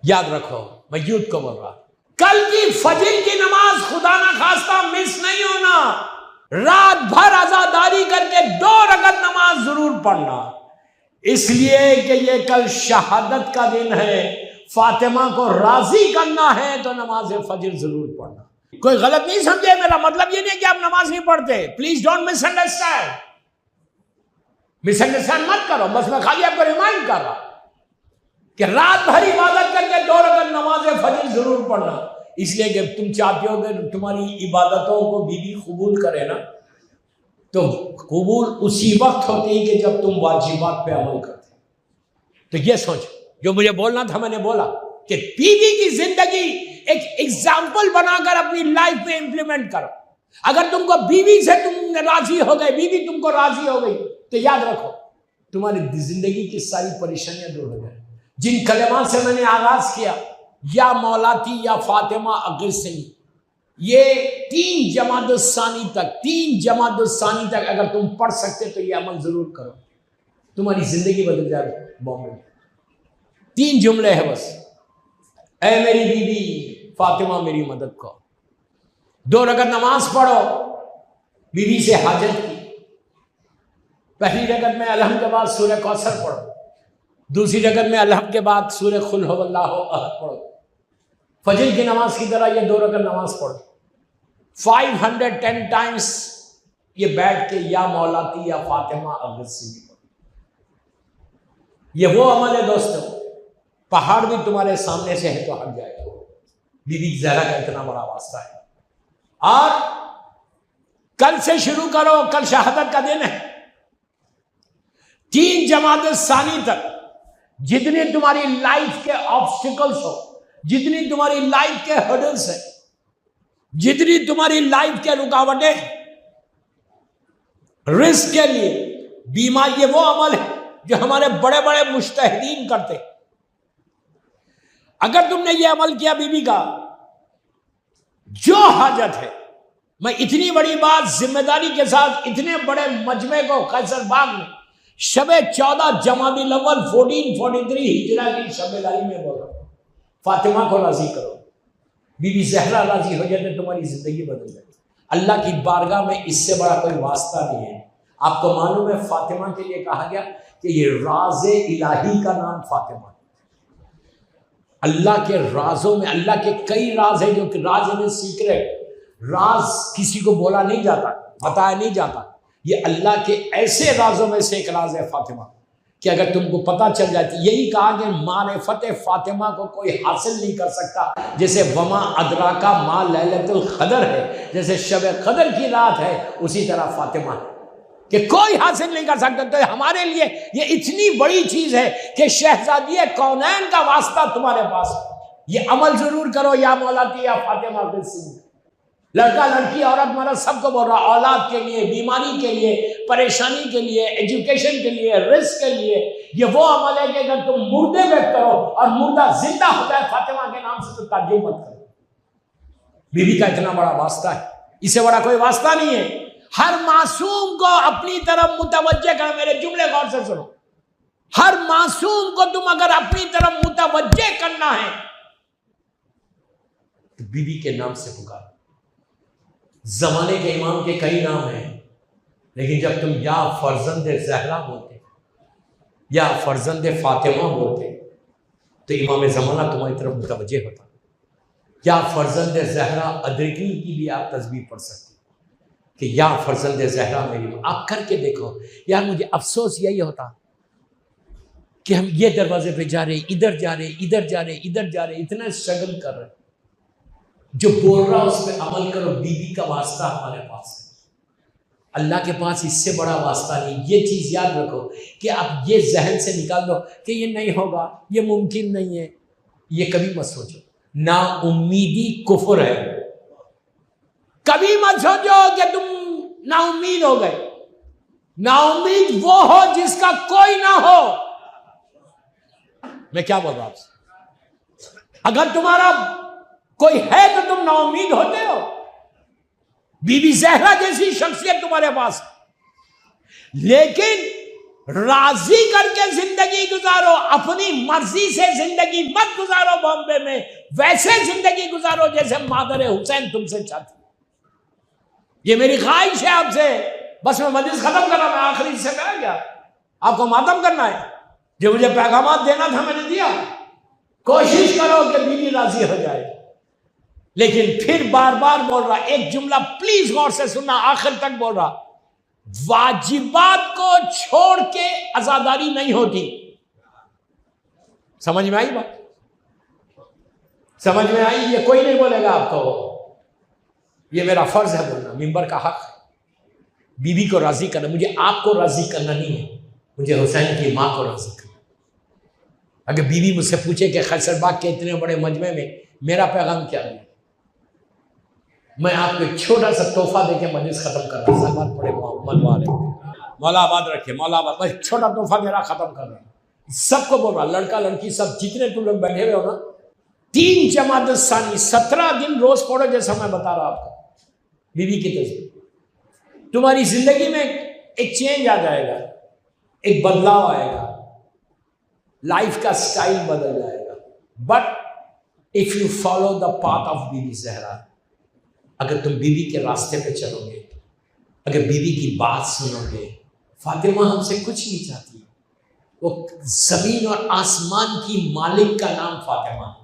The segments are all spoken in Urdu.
یاد رکھو، میں یوتھ کو بول رہا، کل کی فجر کی نماز خدا نہ خواستہ مس نہیں ہونا، رات بھر عزاداری کر کے 2 رکعت نماز ضرور پڑھنا، اس لیے کہ یہ کل شہادت کا دن ہے، فاطمہ کو راضی کرنا ہے تو نماز فجر ضرور پڑھنا۔ کوئی غلط نہیں سمجھے، میرا مطلب یہ نہیں کہ آپ نماز نہیں پڑھتے، please don't miss understand, miss understand مت کرو، بس میں خالی آپ کو ریمائنڈ کر رہا کہ رات بھر عبادت کر کے 2 رکعت نماز فجر ضرور پڑھنا، اس لیے کہ تم چاہتے ہو کہ تمہاری عبادتوں کو بیوی قبول کرے نا، تو قبول اسی وقت ہوتی ہے کہ جب تم واجبات پہ عمل کرتے۔ تو یہ سوچ، جو مجھے بولنا تھا میں نے بولا کہ بیوی کی زندگی ایک ایگزامپل بنا کر اپنی لائف میں امپلیمنٹ کرو۔ اگر تم کو بیوی سے تم راضی ہو گئے، بیوی تم کو راضی ہو گئی، تو یاد رکھو تمہاری زندگی کی ساری پریشانیاں دور ہو جائیں۔ جن کلمات سے میں نے آغاز کیا، یا مولاتی یا فاطمہ اغثنی، یہ 3 جمادی الثانی تک اگر تم پڑھ سکتے تو یہ عمل ضرور کرو، تمہاری زندگی بدل جائے گی۔ بامبے 3 جملے ہیں بس، اے میری بیوی فاطمہ میری مدد کو، 2 رکعت نماز پڑھو، بیوی سے حاجت کی، پہلی رکعت میں الحمد کے بعد سورہ کوثر پڑھو، دوسری رکعت میں الحمد کے بعد سورہ قل هو اللہ احد پڑھو، فجر کی نماز کی طرح یہ 2 رکعت نماز پڑھو، 510 ٹائمز یہ بیٹھ کے یا مولاتی یا فاطمہ اغثنی پڑھو۔ یہ وہ عمل ہے دوستو، پہاڑ بھی تمہارے سامنے سے ہے تو ہٹ جائے گا، بی بی زہرا کا اتنا بڑا واسطہ ہے۔ اور کل سے شروع کرو، کل شہادت کا دن ہے، 3 جمادی الثانی تک جتنی تمہاری لائف کے آبسٹیکلز ہو، جتنی تمہاری لائف کے ہرڈلز ہیں، جتنی تمہاری لائف کے رکاوٹیں، رزق کے لیے بیماری، یہ وہ عمل ہے جو ہمارے بڑے بڑے مجتہدین کرتے۔ اگر تم نے یہ عمل کیا بیوی کا، جو حاجت ہے، میں اتنی بڑی بات ذمہ داری کے ساتھ اتنے بڑے مجمع کو قیصر باغ میں شب 14 جمادی الاول 1443 ہجرہ کی شب داری میں بول رہا ہوں، فاطمہ کو راضی کرو، بی بی زہرا راضی ہو جائے تو تمہاری زندگی بدل جائے۔ اللہ کی بارگاہ میں اس سے بڑا کوئی واسطہ نہیں ہے۔ آپ کو معلوم ہے فاطمہ کے لیے کہا گیا کہ یہ راز الہی کا نام فاطمہ ہے۔ اللہ کے رازوں میں، اللہ کے کئی راز ہیں جو کہ راز انہیں سیکرٹ، راز کسی کو بولا نہیں جاتا، بتایا نہیں جاتا، یہ اللہ کے ایسے رازوں میں سے ایک راز ہے فاطمہ کہ اگر تم کو پتہ چل جاتی، یہی کہا کہ معرفت فاطمہ کو کوئی حاصل نہیں کر سکتا، جیسے وما ادراکا ما لیلۃ القدر ہے، جیسے شب قدر کی رات ہے، اسی طرح فاطمہ ہے کہ کوئی حاصل نہیں کر سکتا۔ تو ہمارے لیے یہ اتنی بڑی چیز ہے کہ شہزادی کونین کا واسطہ تمہارے پاس ہے۔ یہ عمل ضرور کرو، یا مولاتی یا فاطمہ اغثنی، لڑکا لڑکی عورت مرد سب کو بول رہا، اولاد کے لیے، بیماری کے لیے، پریشانی کے لیے، ایجوکیشن کے لیے، رزق کے لیے۔ یہ وہ عمل ہے کہ اگر تم مردے میں کرو اور مردہ زندہ ہو جائے فاطمہ کے نام سے تو تعجب مت کرو۔ بیوی کا اتنا بڑا واسطہ ہے، اس سے بڑا کوئی واسطہ نہیں ہے۔ ہر معصوم کو اپنی طرف متوجہ کر، میرے جملے غور سے سنو، ہر معصوم کو تم اگر اپنی طرف متوجہ کرنا ہے تو بیوی کے نام سے پکارو۔ زمانے کے امام کے کئی نام ہیں، لیکن جب تم یا فرزند زہرا بولتے یا فرزند فاطمہ بولتے تو امام زمانہ تمہاری طرف متوجہ ہوتا۔ یا فرزند زہرا ادرکی کی بھی آپ تسبیح پڑھ سکتے کہ یا فرزند زہرا میری ماں۔ آپ کر کے دیکھو یار، مجھے افسوس یہی ہوتا کہ ہم یہ دروازے پہ جا رہے، ادھر جا رہے، ادھر جا رہے، ادھر جا رہے، اتنا اسٹرگل کر رہے۔ جو بول رہا اس پہ عمل کرو، بیوی کا واسطہ ہمارے پاس ہے، اللہ کے پاس اس سے بڑا واسطہ نہیں۔ یہ چیز یاد رکھو کہ آپ یہ ذہن سے نکال دو کہ یہ نہیں ہوگا، یہ ممکن نہیں ہے، یہ کبھی مت سوچو۔ نا امیدی کفر ہے، کبھی مت سوچو کہ تم نا امید ہو گئے۔ نا امید وہ ہو جس کا کوئی نہ ہو۔ میں کیا بول رہا ہوں؟ اگر تمہارا کوئی ہے تو تم نا امید ہوتے ہو۔ بی بی زہرا جیسی شخصیت تمہارے پاس ہے، لیکن راضی کر کے زندگی گزارو، اپنی مرضی سے زندگی مت گزارو بامبے میں، ویسے زندگی گزارو جیسے مادر حسین تم سے چاہتی۔ یہ میری خواہش ہے آپ سے۔ بس میں مجلس ختم کر رہا، میں آخری سے کہا گیا آپ کو ماتم کرنا ہے، جو مجھے پیغامات دینا تھا میں نے دیا۔ کوشش کرو کہ بیوی راضی ہو جائے، لیکن پھر بار بار بول رہا، ایک جملہ پلیز غور سے سننا، آخر تک بول رہا، واجبات کو چھوڑ کے عزاداری نہیں ہوتی۔ سمجھ میں آئی بات؟ سمجھ میں آئی؟ یہ کوئی نہیں بولے گا آپ کو، یہ میرا فرض ہے بولنا، ممبر کا حق ہے۔ بیوی کو راضی کرنا، مجھے آپ کو راضی کرنا نہیں ہے، مجھے حسین کی ماں کو راضی کرنا۔ اگر بیوی مجھ سے پوچھے کہ خیصر باغ کے اتنے بڑے مجمع میں میرا پیغام کیا ہے، میں آپ کو ایک چھوٹا سا تحفہ دے کے مجلس ختم کر رہا ہوں۔ سلمان پڑے محمد والے مولا آباد رکھے، مولا آباد، بس چھوٹا تحفہ میرا ختم کر رہا ہوں۔ سب کو بول رہا، لڑکا لڑکی سب جتنے تم لوگ بیٹھے ہوئے ہو نا، 3 جمادی الثانی 17 دن روز پڑھو، جیسا میں بتا رہا آپ کو، بیوی کی تصویر، تمہاری زندگی میں ایک چینج آ جائے گا، ایک بدلاؤ آئے گا، لائف کا سٹائل بدل جائے گا۔ But if you follow the path of Bibi Zahra, اگر تم بیوی کے راستے پہ چلو گے، اگر بیوی کی بات سنو گے، فاطمہ ہم سے کچھ نہیں چاہتی، وہ زمین اور آسمان کی مالک کا نام فاطمہ ہے،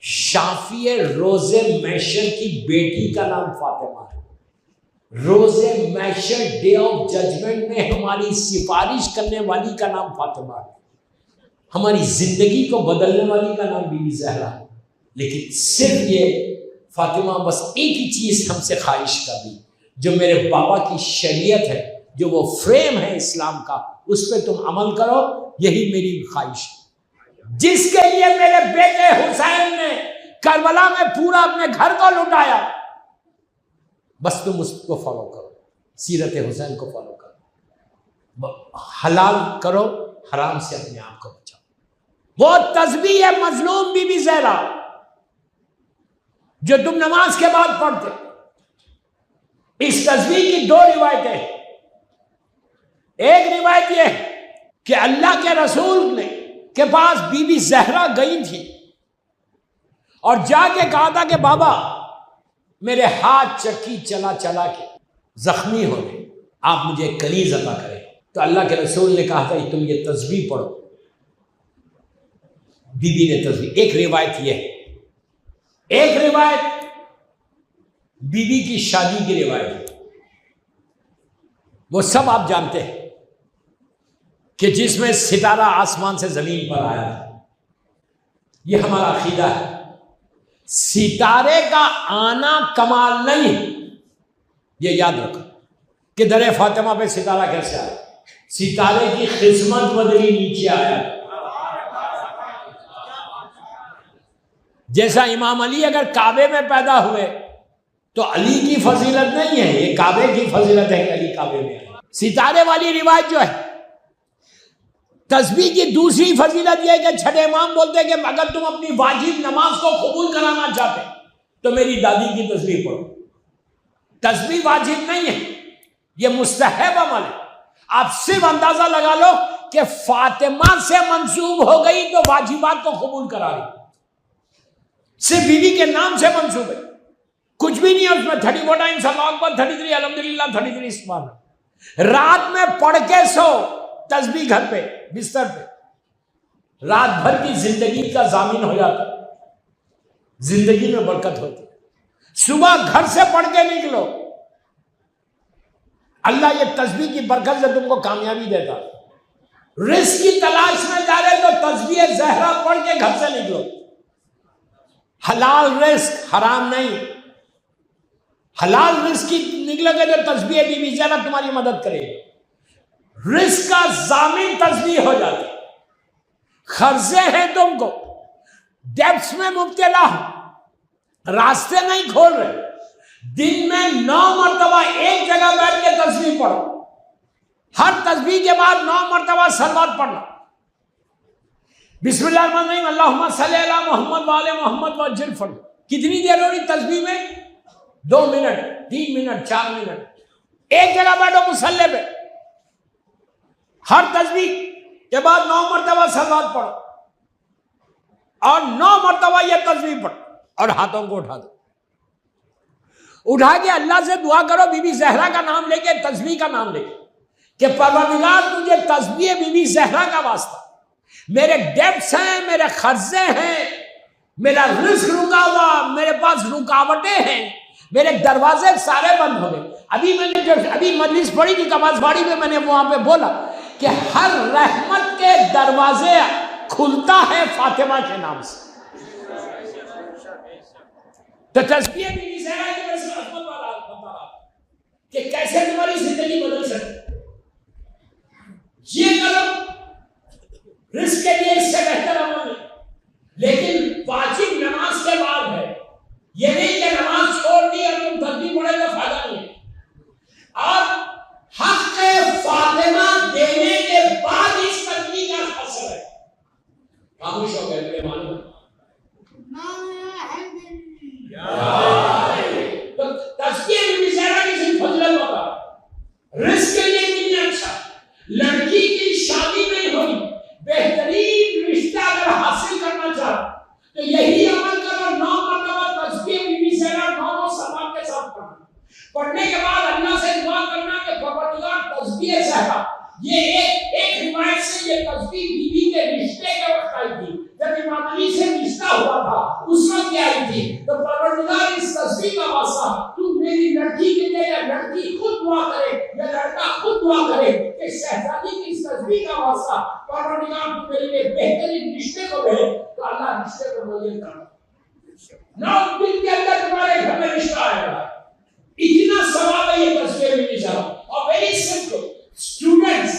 شافی روز محشر کی بیٹی کا نام فاطمہ ہے، روز محشر ڈے آف ججمنٹ میں ہماری سفارش کرنے والی کا نام فاطمہ ہے، ہماری زندگی کو بدلنے والی کا نام بی بی زہرا ہے۔ لیکن صرف یہ فاطمہ بس ایک ہی چیز ہم سے خواہش کر دی، جو میرے بابا کی شریعت ہے، جو وہ فریم ہے اسلام کا، اس پہ تم عمل کرو، یہی میری خواہش ہے۔ جس کے لیے میرے بیٹے حسین نے کربلا میں پورا اپنے گھر کو لٹایا، بس تم اس کو فالو کرو، سیرت حسین کو فالو کرو، حلال کرو، حرام سے اپنے آپ کو بچاؤ۔ وہ تسبیح ہے مظلوم بی بی زہرا جو تم نماز کے بعد پڑھتے، اس تسبیح کی 2 روایتیں، ایک روایت یہ کہ اللہ کے رسول نے کے پاس بی بی زہرا گئی تھی اور جا کے کہا تھا کہ بابا میرے ہاتھ چکی چلا چلا کے زخمی ہو گئے، آپ مجھے کنیز عطا کریں۔ تو اللہ کے رسول نے کہا تھا تم یہ تسبیح پڑھو، بی بی نے تسبیح، ایک روایت یہ ہے، ایک روایت بی بی کی شادی کی روایت ہے، وہ سب آپ جانتے ہیں کہ جس میں ستارہ آسمان سے زمین پر آیا تھا، یہ ہمارا عقیدہ ہے۔ ستارے کا آنا کمال نہیں، یہ یاد رکھو کہ در فاطمہ پہ ستارہ کیسے آیا، ستارے کی قسمت بدلی، نیچے آیا۔ جیسا امام علی اگر کعبے میں پیدا ہوئے تو علی کی فضیلت نہیں ہے، یہ کعبے کی فضیلت ہے کہ علی کعبے میں ہے۔ ستارے والی روایت جو ہے، تسبیح کی دوسری فضیلت یہ ہے کہ چھٹے امام بولتے ہیں کہ اگر تم اپنی واجب نماز کو قبول کرانا چاہتے تو میری دادی کی تسبیح پڑھو۔ تسبیح واجب نہیں ہے، یہ مستحب عمل ہے۔ آپ صرف اندازہ لگا لو کہ فاطمہ سے منسوب ہو گئی تو واجبات کو قبول کرا رہی، صرف بیوی کے نام سے منسوب ہے، کچھ بھی نہیں ہے اس میں، 34 ٹائمز اللہ اکبر، 33 الحمدللہ، 33 سبحان اللہ۔ رات میں پڑھ کے سو تسبیح گھر پہ بستر پہ، رات بھر کی زندگی کا ضامن ہو جاتا، زندگی میں برکت ہوتی۔ صبح گھر سے پڑھ کے نکلو، اللہ یہ تسبیح کی برکت سے تم کو کامیابی دیتا۔ رزق کی تلاش میں جا رہے تو تسبیح زہرا پڑھ کے گھر سے نکلو، حلال رزق، حرام نہیں، حلال رزق کی نکلو گے تو تسبیح بی بی زہرا تمہاری مدد کرے گی، رزق کا ضامن تسبیح ہو جاتی۔ قرضے ہیں تم کو، ڈیبٹس میں مبتلا ہو، راستے نہیں کھول رہے، دن میں 9 مرتبہ ایک جگہ بیٹھ کے تسبیح پڑھو، ہر تسبیح کے بعد 9 مرتبہ صلوات پڑھنا، بسم اللہ الرحمن الرحیم، اللہم صلی علی محمد وآل محمد وعجل فرج۔ کتنی دیر ہو رہی تسبیح میں؟ 2 منٹ، 3 منٹ، 4 منٹ، ایک جگہ بیٹھو مصلی پہ، ہر تسبیح کے بعد 9 مرتبہ صلوات پڑھو اور 9 مرتبہ یہ تسبیح پڑھو اور ہاتھوں کو اٹھا دو. اٹھا کے اللہ سے دعا کرو بی بی زہرا کا نام لے کے، تسبیح کا نام لے کے، کہ پروردگار تجھے تسبیح بی بی زہرا کا واسطہ، میرے ڈیبٹس ہیں، میرے قرضے ہیں، میرا رزق رکا ہوا، میرے پاس رکاوٹیں ہیں، میرے دروازے سارے بند ہو گئے. ابھی مجلس پڑھی تھی کماز باڑی میں، میں نے وہاں پہ بولا کہ ہر رحمت کے دروازے کھلتا ہے فاطمہ کے نام سے. تو تسبیح بی بی زہرا کی وجہ سے رحمت والا بتا رہا کہ کیسے تمہاری زندگی بدل سکتی. یہ کرو رزق کے لیے اس سے بہتر عمل نہیں، لیکن واجب نماز کے بعد ہے. یہ نہیں کہ نماز چھوڑ دی اور تم تسبیح پڑھے تو فائدہ نہیں ہے. اور حق فاطمہ دینے کے بعد اس تسبیح کا اثر ہے. خاموش ہو گئے میرے معلوم. تو تسبیح بی بی زہرا کی صرف فضیلت ہوتا رزق کے لیے کتنی اچھا. لڑکی کی شادی نہیں ہوئی، بہترین رشتہ اگر حاصل کرنا چاہو تو یہی عمل کرو. 9 مرتبہ تسبیح بی بی زہرا 9 صلوات کے ساتھ پڑھنا. پڑھنے کے بعد اللہ سے دعا کرنا کہ پروردگار تسبیح زہرا، یہ ایک روایت سے یہ تسبیح بی بی کے رشتے کے وقت آئی تھی، جب امام علی سے رشتہ ہوا تھا اس وقت یہ آئی تھی. تو پروردگار اس تسبیح کا واسطہ تو میری لڑکی کے لیے، یا لڑکی خود دعا کرے یا لڑکا خود دعا کرے کہ شہزادی کی اس تسبیح کا واسطہ پروردگار تو میرے لیے بہترین رشتے کو دے، تو اللہ رشتے کو مزید کرنا. 9 دن کے اندر تمہارے گھر میں رشتہ آئے گا. اتنا ثواب ہے یہ تسبیح بھی نہیں جاؤ. اور ویری سمپل اسٹوڈنٹس،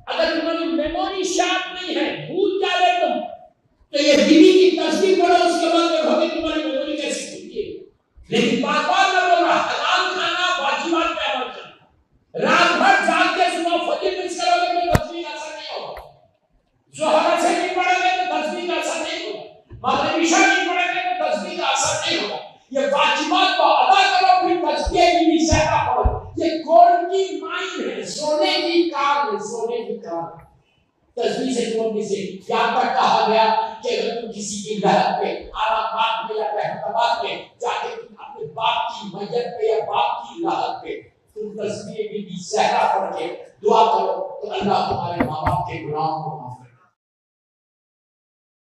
اگر تمہاری میموری شارپ نہیں ہے، بھول جائے تم، تو یہ بیوی کی تسبیح پڑھو، اس کے بعد دیکھو کہ تمہاری میموری کیسی کھلتی ہے. لیکن بار بار میں بول رہا حلال کھانا، واجبات پہ عمل کرنا. رات بھر جاگ کے صبح فجر مس کرو گے تو تسبیح کا اثر نہیں ہوگا. ظہر سے نہیں پڑھو گے تو تسبیح کا اثر نہیں ہوگا. مغرب عشاء نہیں پڑھو گے تو تسبیح کا اثر نہیں ہوگا. یہ واجبات کو ادا کرو، پھر تسبیح بی بی زہرا پڑھو. یہ گولڈ کی مائن ہے، سونے کی کان ہے، سونے کی کان. تسبیح سے تم اپنی سے یہاں تک کہا گیا کہ اگر تم کسی کی لہت پہ، عرفات میں یا احتمال میں جا کے اپنے باپ کی میت پہ یا باپ کی لہت پہ تم تسبیح بی بی زہرا پڑھ کے دعا کرو تو اللہ تمہارے ماں باپ کے گناہوں کو معاف کرے.